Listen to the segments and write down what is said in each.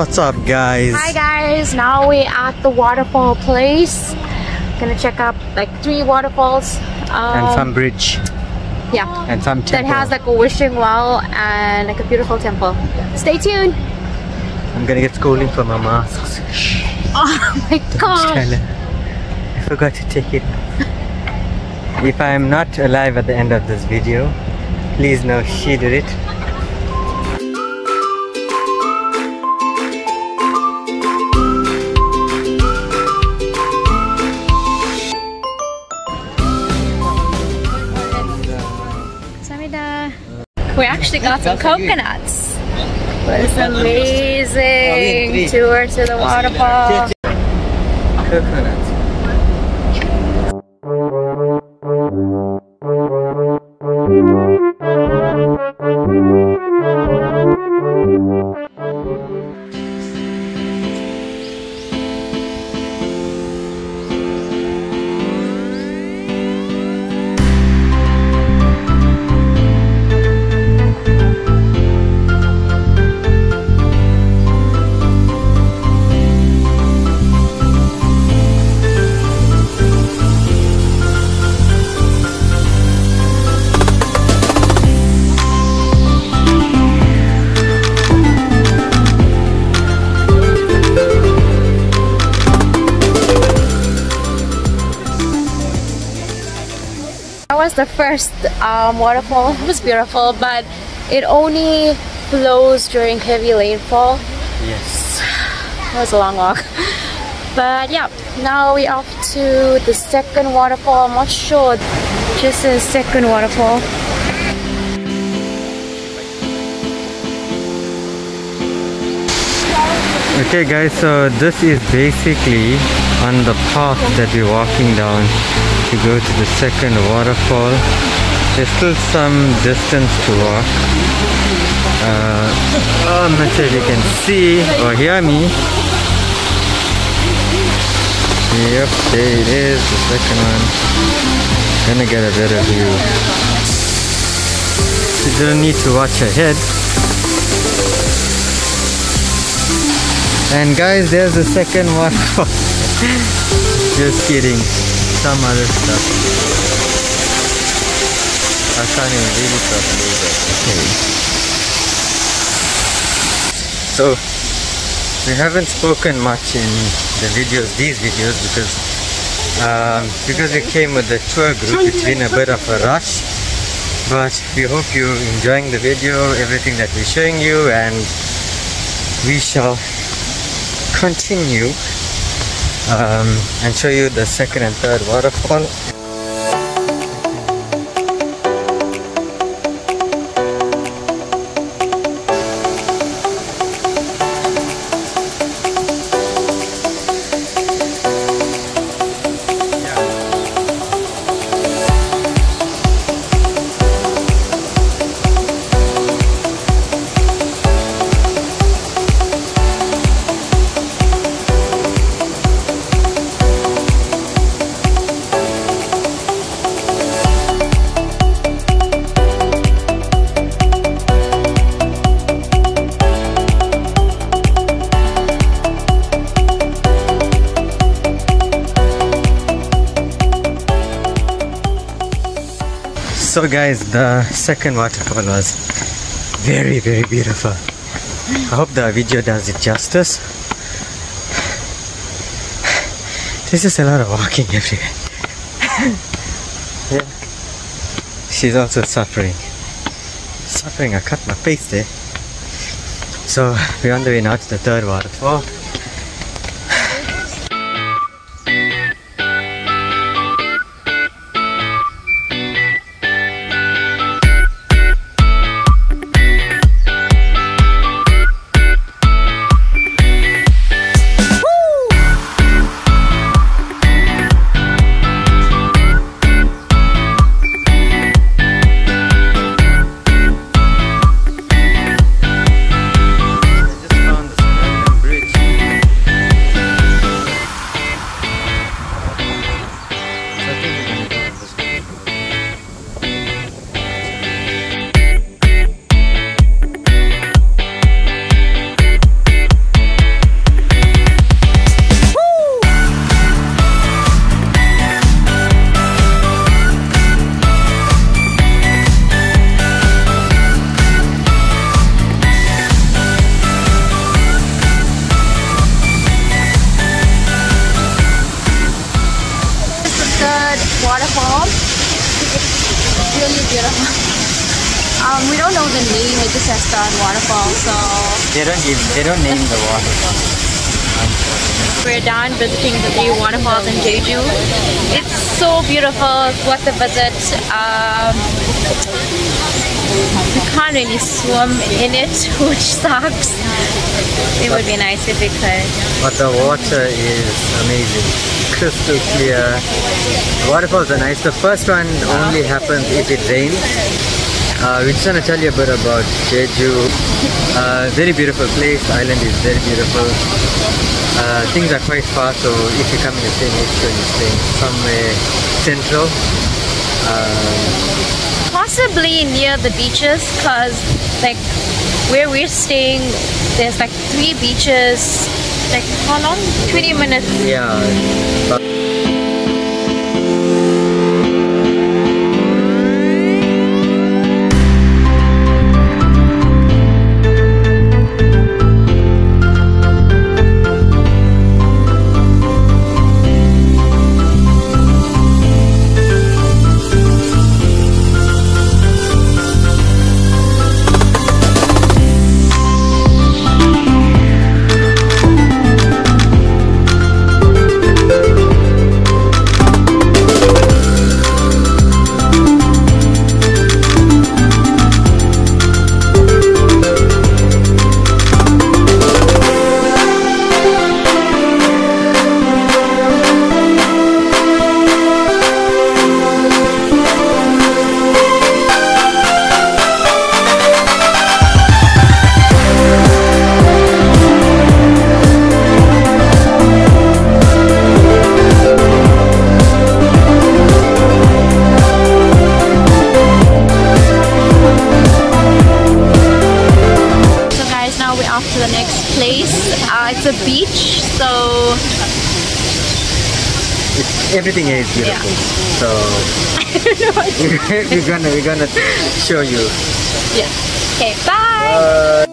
What's up, guys? Hi guys, now we're at the waterfall place. Gonna check out like 3 waterfalls. And some bridge. Yeah. And some temple. That has like a wishing well and like a beautiful temple. Stay tuned. I'm gonna get scolding for my masks. Oh my god. I forgot to take it. If I am not alive at the end of this video, please know she did it. We actually got some coconuts. It's amazing tour to the waterfall. Coconuts. Was the first waterfall. It was beautiful, but it only flows during heavy rainfall. Yes. It was a long walk. But yeah, now we're off to the second waterfall. I'm not sure. Just the second waterfall. Okay guys, so this is basically on the path that we're walking down to go to the second waterfall. There's still some distance to walk. I'm not sure if you can see or hear me. Yep, there it is, the second one. Gonna get a better view. You don't need to watch ahead. And guys, there's the second waterfall. Just kidding. Some other stuff. I can't even really believe it. Okay. So we haven't spoken much in the videos, these videos, because we came with the tour group. It's been a bit of a rush, but we hope you're enjoying the video, everything that we're showing you, and we shall continue and show you the second and third waterfall. So guys, the second waterfall was very beautiful. I hope the video does it justice. There's just a lot of walking everywhere. Yeah. She's also suffering. I cut my face there. So we're on the way now to the third waterfall. Bridge. really beautiful. We don't know the name, it just says Star Waterfall, so They don't name the waterfall. we're done visiting the 3 waterfalls in Jeju. It's so beautiful, it's worth the visit. We can't really swim in it, which sucks. It would be nice if we could. But the water is amazing, crystal clear. Waterfalls are nice. The first one only happens if it rains. We just want to tell you a bit about Jeju. Very beautiful place. The island is very beautiful. Things are quite far, so if you come in the same age, you're staying somewhere central. Possibly near the beaches, because like where we're staying, there's like 3 beaches. Like how long? 20 minutes. Yeah. To the next place. It's a beach, so Everything here is beautiful. Yeah. So we're gonna show you. Yeah. Okay. Bye.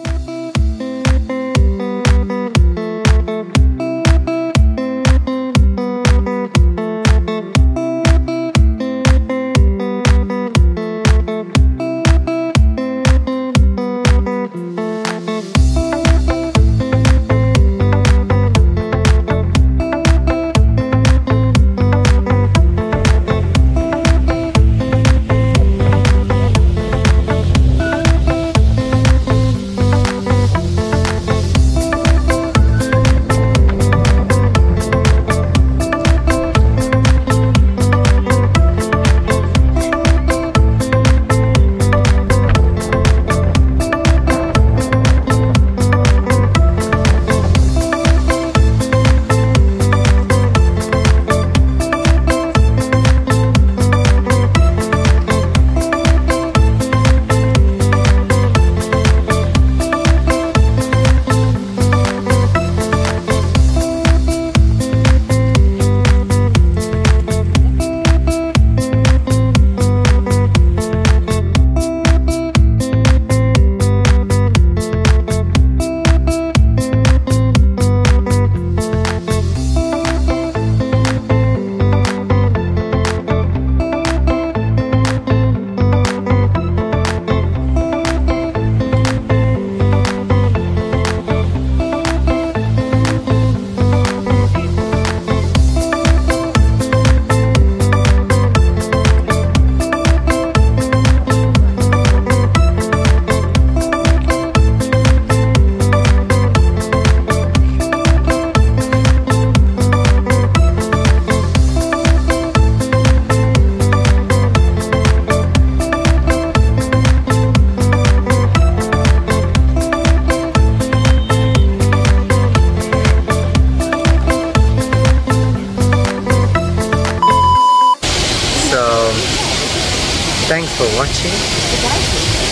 Thanks for watching.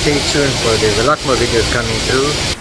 Stay tuned for there's a lot more videos coming through.